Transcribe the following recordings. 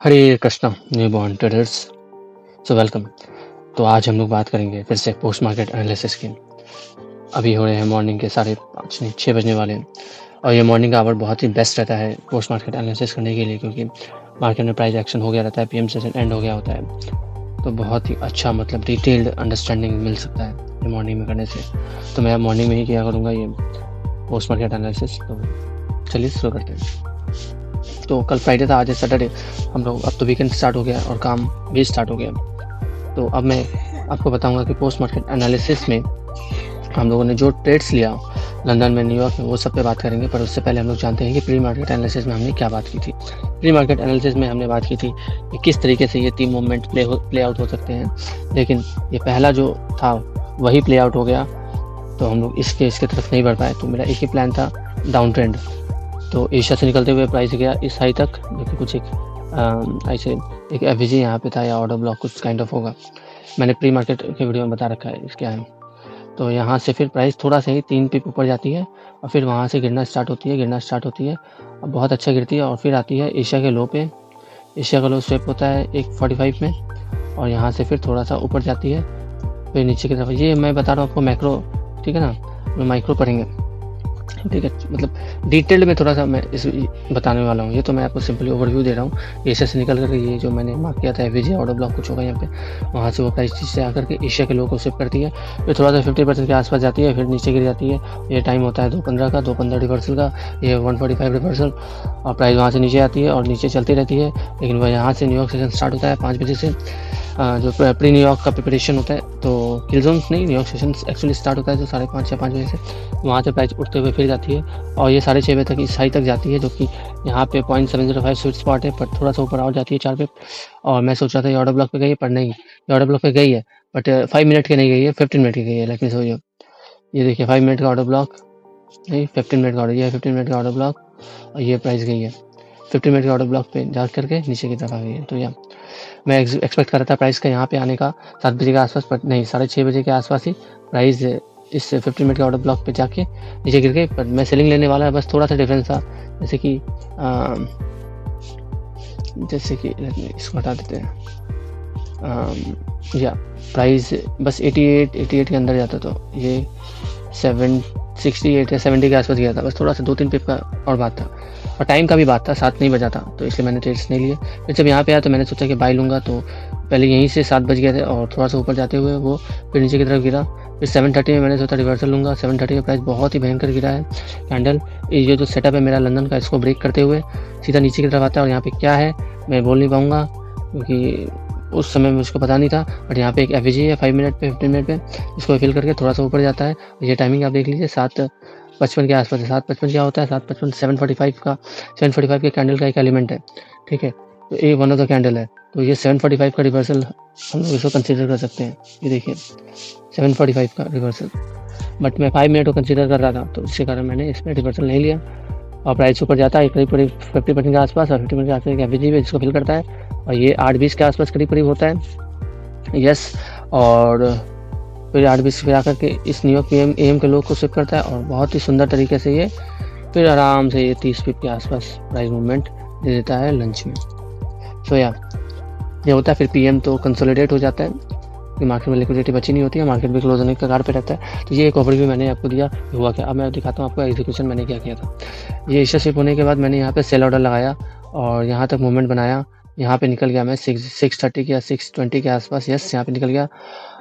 हरे Krishna Newborn Traders. So welcome. तो आज हम लोग बात करेंगे फिर से पोस्ट मार्केट एनालिसिस की। अभी हो रहे हैं मॉर्निंग के 5:30 नहीं 6 बजने वाले हैं और ये मॉर्निंग का आवर बहुत ही बेस्ट रहता है पोस्ट मार्केट एनालिसिस करने के लिए, क्योंकि मार्केट में प्राइस एक्शन हो गया रहता है, पीएम सेशन एंड हो गया होता है, तो बहुत ही अच्छा मतलब डिटेल्ड अंडरस्टैंडिंग मिल सकता है ये मॉर्निंग में करने से। तो मैं मॉर्निंग में ही किया करूँगा ये पोस्ट मार्केट एनालिसिस। तो चलिए शुरू करते हैं। तो कल फ्राइडे था, आज है सैटरडे। हम लोग अब तो वीकेंड स्टार्ट हो गया और काम भी स्टार्ट हो गया। तो अब मैं आपको बताऊंगा कि पोस्ट मार्केट एनालिसिस में हम लोगों ने जो ट्रेड्स लिया लंदन में, न्यूयॉर्क में, वो सब पे बात करेंगे। पर उससे पहले हम लोग जानते हैं कि प्री मार्केट एनालिसिस में हमने क्या बात की थी। प्री मार्केट एनालिसिस में हमने बात की थी कि किस तरीके से ये 3 मूवमेंट प्ले आउट हो सकते हैं, लेकिन ये पहला जो था वही प्ले आउट हो गया, तो हम लोग इसके तरफ नहीं बढ़ पाए। तो मेरा एक ही प्लान था, डाउन ट्रेंड। तो एशिया से निकलते हुए प्राइस गया इस हाई तक, जो कि कुछ एक ऐसे एक एफवीजी यहाँ पे था या ऑर्डर ब्लॉक कुछ काइंड ऑफ होगा। मैंने प्री मार्केट के वीडियो में बता रखा है इसके है। तो यहाँ से फिर प्राइस थोड़ा सा ही 3 पिप ऊपर जाती है और फिर वहाँ से गिरना स्टार्ट होती है और बहुत अच्छा गिरती है और फिर आती है एशिया के लो पे। एशिया का लो स्वेप होता है 145 में और यहाँ से फिर थोड़ा सा ऊपर जाती है, फिर नीचे की तरफ। ये मैं बता रहा हूँ आपको मैक्रो, ठीक है ना, मैं माइक्रो पढ़ेंगे, ठीक है। मतलब डिटेल्ड में थोड़ा सा मैं इस बताने वाला हूँ। ये तो मैं आपको सिंपली ओवरव्यू दे रहा हूँ। एशिया से निकल करके ये जो मैंने मार्क किया था एफवीजी ऑर्डर ब्लॉक कुछ होगा यहाँ पे, वहाँ से वो प्राइस से आकर के एशिया के लो को शिफ्ट करती है, फिर थोड़ा सा 50% के आसपास जाती है, फिर नीचे गिर जाती है। ये टाइम होता है 2:15 का, 2:15 रिवर्सल का, ये 145 रिवर्सल और प्राइस वहाँ से नीचे आती है और नीचे चलती रहती है। लेकिन वह यहाँ से न्यूयॉर्क सेशन स्टार्ट होता है 5 बजे से, जो प्री न्यूयॉर्क का प्रिपरेशन होता है। तो किलजोन्स नहीं, न्यूयॉर्क सेशन एक्चुअली स्टार्ट होता है जो 5:30 या 5 बजे से। वहाँ से प्राइस उठते हुए फिर जाती है और ये 6:30 बजे तक इस हाई तक जाती है, जो कि यहाँ पे 0.705 स्वीट स्पॉट है, पर थोड़ा सा ऊपर और जाती है 4 पे। और मैं सोच रहा था ये ऑर्डर ब्लॉक पे गई है, पर नहीं, ये ऑर्डर ब्लॉक पे गई है बट 5 मिनट की नहीं गई है, 15 मिनट की गई है। लेकिन सो ये देखिए 5 मिनट का ऑर्डर ब्लॉक नहीं, 15 मिनट का ऑर्डर, ये 15 मिनट का ऑर्डर ब्लॉक और ये प्राइस गई है 15 मिनट के ऑर्डर ब्लॉक पे जा करके नीचे की तरफ आ गई है। तो यह मैं एक्सपेक्ट कर रहा था प्राइस का यहाँ पे आने का 7 बजे के आसपास, पर नहीं, 6:30 बजे के आसपास ही प्राइस इस 15 मिनट के ऑर्डर ब्लॉक पे जाके नीचे गिर गई। पर मैं सेलिंग लेने वाला है, बस थोड़ा सा डिफरेंस था। जैसे कि इसको हटा देते हैं, या प्राइस बस 88 के अंदर जाता तो ये 68 या 70 के आसपास गया था। बस थोड़ा सा 2-3 पिप का और बात था और टाइम का भी बात था, 7 नहीं बजा था, तो इसलिए मैंने ट्रेड्स नहीं लिए। फिर जब यहाँ पे आया तो मैंने सोचा कि बाय लूँगा, तो पहले यहीं से 7 बज गए थे और थोड़ा सा ऊपर जाते हुए वो फिर नीचे की तरफ गिरा। फिर 7:30 में मैंने सोचा रिवर्सल लूँगा। 7:30 में प्राइस बहुत ही भयंकर गिरा है। कैंडल ये जो सेटअप है मेरा लंदन का, इसको ब्रेक करते हुए सीधा नीचे की तरफ आता है और यहाँ पे क्या है मैं बोल नहीं पाऊँगा क्योंकि उस समय मुझको पता नहीं था। बट यहाँ पे एक एफवीजी है 5 मिनट पे, 15 मिनट पे, इसको फिल करके थोड़ा सा ऊपर जाता है। ये टाइमिंग आप देख लीजिए 7:55 के आसपास है। 7:55 क्या होता है, 7:55 745 के कैंडल का एक एलिमेंट है, ठीक है। तो ये वन ऑफ द कैंडल है, तो ये 745 का रिवर्सल हम लोग इसको कंसीडर कर सकते हैं। ये देखिए 745 का रिवर्सल, बट मैं 5 मिनट को कंसीडर कर रहा था, तो इसके कारण मैंने इसमें रिवर्सल नहीं लिया। और प्राइस ऊपर जाता है करीब 50% के आसपास और 50% के आसपास एक एफवीजी है जिसको फिल करता है और ये 8:20 के आसपास करीब होता है, यस। और फिर 8:20 पे आकर के इस न्यूयॉर्क एम के लोग को स्विप करता है और बहुत ही सुंदर तरीके से ये फिर आराम से ये 30 पिप के आसपास प्राइस मूवमेंट दे देता है लंच में। सो या ये होता है। फिर पीएम तो कंसोलिडेट हो जाता है कि मार्केट में लिक्विडिटी बची नहीं होती है, मार्केट भी क्लोज होने के कगार पे रहता है। तो ये एक ओवरव्यू मैंने आपको दिया हुआ क्या। अब मैं दिखाता हूँ आपको एग्जीक्यूशन मैंने क्या किया था। ये एशिया शिप होने के बाद मैंने यहाँ पे सेल ऑर्डर लगाया और यहाँ तक मूवमेंट बनाया। यहाँ पे निकल गया मैं 6:30 या 6:20 के आसपास, यस, यहाँ पे निकल गया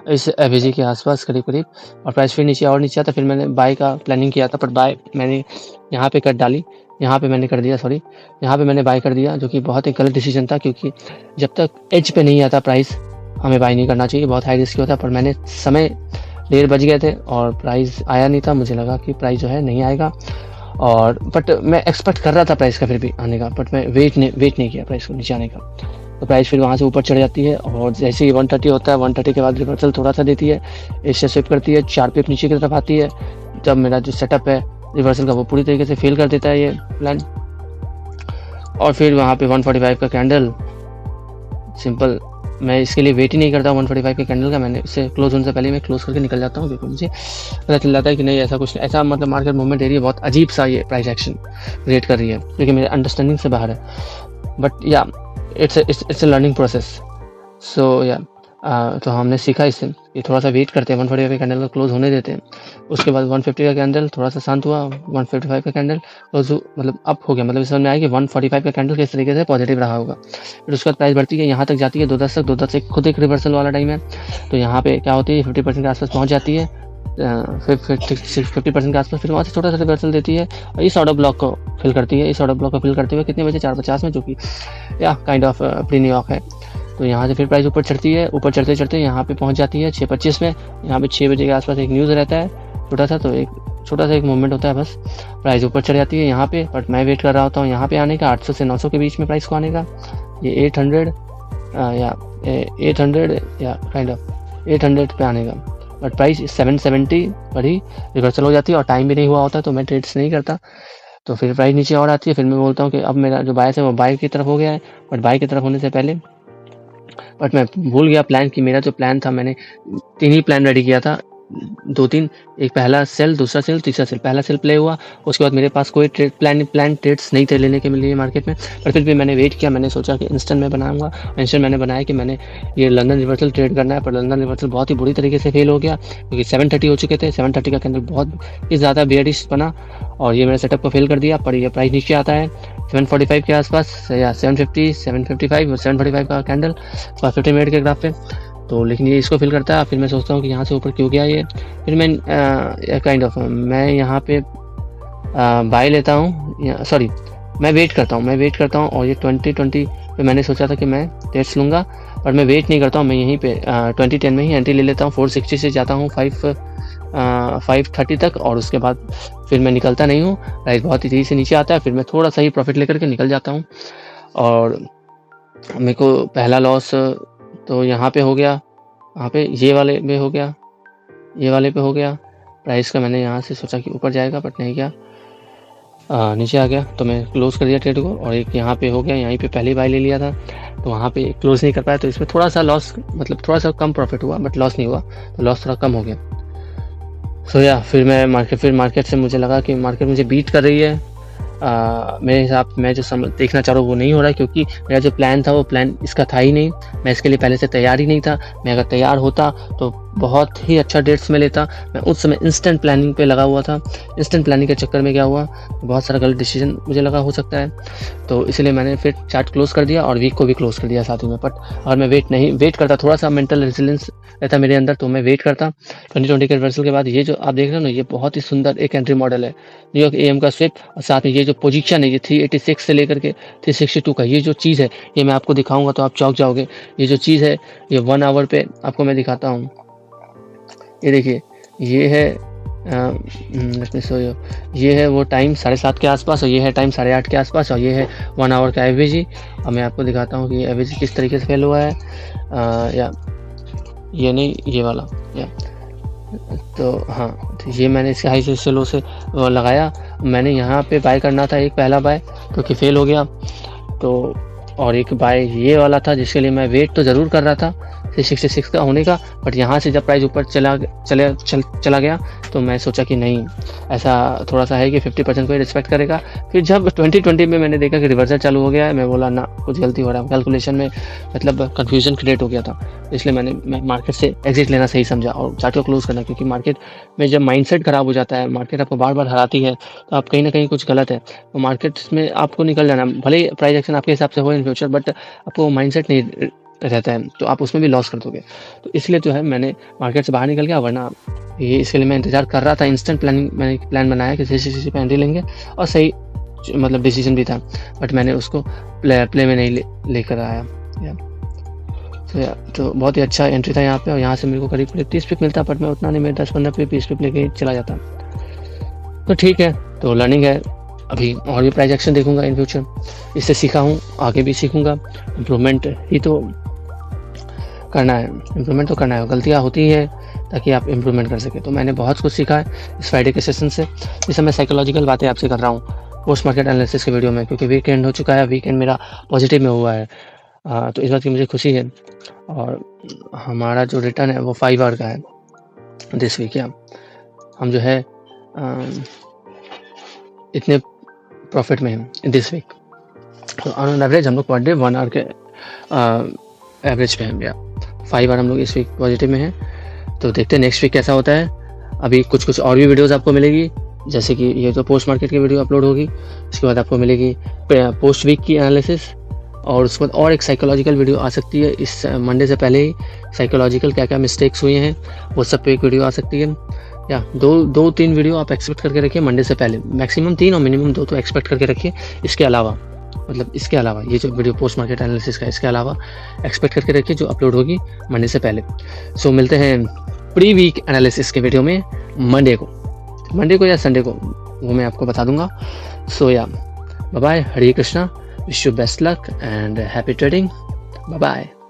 इस एफवीजी के आसपास करीब और प्राइस फिर नीचे और नीचे आता। फिर मैंने बाय का प्लानिंग किया था, पर बाय मैंने यहाँ पे कट डाली, यहाँ पे मैंने कर दिया, सॉरी, यहाँ पे मैंने बाय कर दिया, जो कि बहुत ही गलत डिसीजन था, क्योंकि जब तक एज पे नहीं आता प्राइस हमें बाय नहीं करना चाहिए, बहुत हाई रिस्क होता है। पर मैंने समय 1:30 बज गए थे और प्राइस आया नहीं था। मुझे लगा कि प्राइस जो है नहीं आएगा, और बट मैं एक्सपेक्ट कर रहा था प्राइस का फिर भी आने का, बट मैं वेट नहीं किया प्राइस को नीचे आने का। तो प्राइस फिर वहाँ से ऊपर चढ़ जाती है और जैसे ही 130 होता है, 130 के बाद रिवर्सल थोड़ा सा देती है, एशिया स्विप करती है, 4 पिप नीचे की तरफ आती है। जब मेरा जो सेटअप है रिवर्सल का वो पूरी तरीके से फेल कर देता है ये प्लान, और फिर वहाँ पे 145 का कैंडल, सिंपल, मैं इसके लिए वेट ही नहीं करता 145 के कैंडल का। मैंने इससे क्लोज होने से पहले मैं क्लोज करके निकल जाता हूँ, क्योंकि मुझे पता चल जाता है कि नहीं ऐसा कुछ, ऐसा मतलब मार्केट मूवमेंट एरिया बहुत अजीब सा ये प्राइस एक्शन क्रिएट कर रही है, क्योंकि मेरे अंडरस्टैंडिंग से बाहर है। बट या इट्स अ लर्निंग प्रोसेस। सो या तो हमने सीखा इससे कि थोड़ा सा वेट करते हैं, 145 का कैंडल को क्लोज होने देते हैं। उसके बाद 150 का कैंडल थोड़ा सा शांत हुआ, 155 का कैंडल क्लोज मतलब अप हो गया, मतलब समझ में आया कि 145 का कैंडल किस तरीके से पॉजिटिव रहा होगा। फिर उसके बाद प्राइस बढ़ती है, यहाँ तक जाती है 210 तक। 210 एक खुद एक रिवर्सल वाला टाइम है, तो यहाँ पे क्या होती है 50% के आसपास पहुँच जाती है, फिर 50% के आसपास, फिर वहाँ से छोटा सा रिवर्सल देती है और इस ऑर्डर ब्लॉक को फिल करती है। इस ऑर्डर ब्लॉक को फिल करते हुए कितने बजे 4:50 में, जो कि या काइंड ऑफ प्री न्यूयॉर्क है। तो यहाँ से फिर प्राइस ऊपर चढ़ती है, ऊपर चढ़ते चढ़ते यहाँ पे पहुँच जाती है 6:25 में। यहाँ पे 6 बजे के आसपास एक न्यूज़ रहता है छोटा सा, तो एक छोटा सा एक मूवमेंट होता है बस, प्राइस ऊपर चढ़ जाती है यहाँ पे। बट मैं वेट कर रहा होता हूँ यहाँ पे आने का, 800 से 900 के बीच में प्राइस को आने का। ये 800 या काइंड ऑफ 800 पे आने का, बट प्राइस 770 पर ही रिवर्सल हो जाती है और टाइम भी नहीं हुआ होता, तो मैं ट्रेड्स नहीं करता। तो फिर प्राइस नीचे और आती है, फिर मैं बोलता हूँ कि अब मेरा जो बायस है वो बाय की तरफ हो गया है। बट बाय की तरफ होने से पहले मैं भूल गया प्लान, कि मेरा जो प्लान था, मैंने 3 ही प्लान रेडी किया था, 2-3, एक पहला सेल, दूसरा सेल, तीसरा सेल। पहला सेल प्ले हुआ, उसके बाद मेरे पास कोई प्लान ट्रेड्स नहीं थे लेने के लिए मार्केट में, पर फिर भी मैंने वेट किया। मैंने सोचा कि इंस्टेंट मैं बनाऊंगा। इंस्टेंट मैंने बनाया कि मैंने ये लंदन रिवर्सल ट्रेड करना है, पर लंदन रिवर्सल बहुत ही बुरी तरीके से फेल हो गया, क्योंकि 730 हो चुके थे। 730 का कैंडल बहुत ही ज़्यादा बेयरिश बना और ये मेरे सेटअप को फेल कर दिया। पर ये प्राइस नीचे आता है 745 के आसपास, या 750, 755 और 745 का कैंडल 50 मिनट के ग्राफ पे। तो लेकिन ये इसको फिल करता है। फिर मैं सोचता हूँ कि यहाँ से ऊपर क्यों गया ये। फिर मैं काइंड ऑफ मैं यहाँ पे बाय लेता हूँ, सॉरी मैं वेट करता हूँ और ये 2020 पे मैंने सोचा था कि मैं टेस्ट लूँगा, पर मैं वेट नहीं करता हूँ। मैं यहीं पे 2010 में ही एंट्री ले लेता हूँ। 460 से जाता हूँ 530 तक, और उसके बाद फिर मैं निकलता नहीं हूँ। प्राइस बहुत ही तेज़ी से नीचे आता है, फिर मैं थोड़ा सा ही प्रॉफिट लेकर के निकल जाता हूँ। और मेरे को पहला लॉस तो यहाँ पे हो गया, यहाँ पे ये वाले पे हो गया, ये वाले पे हो गया। प्राइस का मैंने यहाँ से सोचा कि ऊपर जाएगा, बट नहीं गया, नीचे आ गया, तो मैं क्लोज कर दिया ट्रेड को। और एक यहाँ पे हो गया, यहीं पे पहली बाय ले लिया था, तो वहाँ पे क्लोज नहीं कर पाया, तो इसमें थोड़ा सा लॉस, मतलब थोड़ा सा कम प्रॉफिट हुआ, बट लॉस नहीं हुआ, तो लॉस थोड़ा कम हो गया। सो या फिर मार्केट से मुझे लगा कि मार्केट मुझे बीट कर रही है। मेरे हिसाब मैं जो देखना चाह रहा हूँ वो नहीं हो रहा है, क्योंकि मेरा जो प्लान था वो प्लान इसका था ही नहीं। मैं इसके लिए पहले से तैयार ही नहीं था। मैं अगर तैयार होता तो बहुत ही अच्छा डेट्स में लेता। मैं उस समय इंस्टेंट प्लानिंग पे लगा हुआ था। इंस्टेंट प्लानिंग के चक्कर में क्या हुआ, बहुत सारा गलत डिसीजन मुझे लगा हो सकता है, तो इसलिए मैंने फिर चार्ट क्लोज कर दिया और वीक को भी क्लोज कर दिया साथ ही में। बट अगर मैं वेट करता, थोड़ा सा मेंटल रेजिलेंस रहता मेरे अंदर, तो मैं वेट करता 2020 के रिवर्सल के बाद। ये जो आप देख रहे हो ना, ये बहुत ही सुंदर एक एंट्री मॉडल है, न्यूयॉर्क एएम का स्विप, और साथ में ये जो पोजीशन है, ये 386 से लेकर के 362 का ये जो चीज़ है, ये मैं आपको दिखाऊंगा तो आप चौंक जाओगे। ये जो चीज़ है, ये 1 आवर पे आपको मैं दिखाता हूँ। ये देखिए, ये है लेट मी शो यू, ये है वो टाइम 7:30 के आसपास, और ये है टाइम 8:30 के आसपास, और ये है 1 आवर का एवरेज। और मैं आपको दिखाता हूँ कि ये एवरेज किस तरीके से फेल हुआ है। या ये नहीं, ये वाला, या तो हाँ, तो ये मैंने इसके हाई से लो से लगाया। मैंने यहाँ पे बाय करना था, एक पहला बाय, क्योंकि फेल हो गया। तो और एक बाय ये वाला था, जिसके लिए मैं वेट तो ज़रूर कर रहा था 366 का होने का, बट यहाँ से जब प्राइस ऊपर चला गया, तो मैं सोचा कि नहीं, ऐसा थोड़ा सा है कि 50% को ही रिस्पेक्ट करेगा। फिर जब 2020 में मैंने देखा कि रिवर्सल चालू हो गया है, मैं बोला ना, कुछ गलती हो रहा है, कैलकुलेशन में मतलब कन्फ्यूजन क्रिएट हो गया था। इसलिए मैं मार्केट से एग्जिट लेना सही समझा और चार्ट को क्लोज करना, क्योंकि मार्केट में जब माइंडसेट खराब हो जाता है, मार्केट आपको बार बार हराती है, तो आप कहीं ना कहीं कुछ गलत है, तो मार्केट में आपको निकल जाना। भले ही प्राइस एक्शन आपके हिसाब से हो इन फ्यूचर, बट आपको माइंडसेट नहीं रहता है, तो आप उसमें भी लॉस कर दोगे। तो इसलिए जो है मैंने मार्केट से बाहर निकल गया, वरना ये इसके लिए मैं इंतजार कर रहा था। इंस्टेंट प्लानिंग, मैंने प्लान बनाया कि 360 पे एंट्री लेंगे, और सही मतलब डिसीजन भी था, बट मैंने उसको प्ले में नहीं लेकर आया। तो बहुत ही अच्छा एंट्री था यहाँ पे, और यहाँ से मेरे को करीब 30 पिप मिलता, बट मैं उतना नहीं, मैं 10-15 पिप 20 पिप लेके चला जाता। तो ठीक है, तो लर्निंग है। अभी और भी प्राइस एक्शन देखूंगा इन फ्यूचर, इससे सीखा हूँ, आगे भी सीखूंगा। इम्प्रूवमेंट ही तो करना है, इम्प्रूवमेंट तो करना है, गलतियाँ होती है ताकि आप इम्प्रूवमेंट कर सके। तो मैंने बहुत कुछ सीखा है इस फ्राइडे के सेशन से। इस समय साइकोलॉजिकल बातें आपसे कर रहा हूँ पोस्ट मार्केट एनालिसिस के वीडियो में, क्योंकि वीकेंड हो चुका है, वीकेंड मेरा पॉजिटिव में हुआ है। तो इस बात की मुझे खुशी है। और हमारा जो रिटर्न है वो 5 आवर का है दिस वीक। या हम जो है इतने प्रॉफिट में हैं दिस वीक। तो ऑन एवरेज हम लोग पर डे 1 आवर के एवरेज पे हैं, या 5 बार हम लोग इस वीक पॉजिटिव में हैं। तो देखते हैं नेक्स्ट वीक कैसा होता है। अभी कुछ और भी वीडियोज़ आपको मिलेगी, जैसे कि ये तो पोस्ट मार्केट की वीडियो अपलोड होगी, इसके बाद आपको मिलेगी पोस्ट वीक की एनालिसिस, और उसके बाद और एक साइकोलॉजिकल वीडियो आ सकती है इस मंडे से पहले ही। साइकोलॉजिकल क्या क्या मिस्टेक्स हुए हैं वो सब पे एक वीडियो आ सकती है, या 2-3 वीडियो आप एक्सपेक्ट करके रखिए मंडे से पहले, मैक्सिमम 3 और मिनिमम 2 तो एक्सपेक्ट करके रखिए। इसके अलावा इसके अलावा ये जो वीडियो पोस्ट मार्केट एनालिसिस का, इसके अलावा एक्सपेक्ट करके रखिए जो अपलोड होगी मंडे से पहले। सो मिलते हैं प्री वीक एनालिसिस के वीडियो में मंडे को या संडे को, वो मैं आपको बता दूंगा। So yeah bye bye, Hare Krishna, wish you best luck and happy trading, bye bye.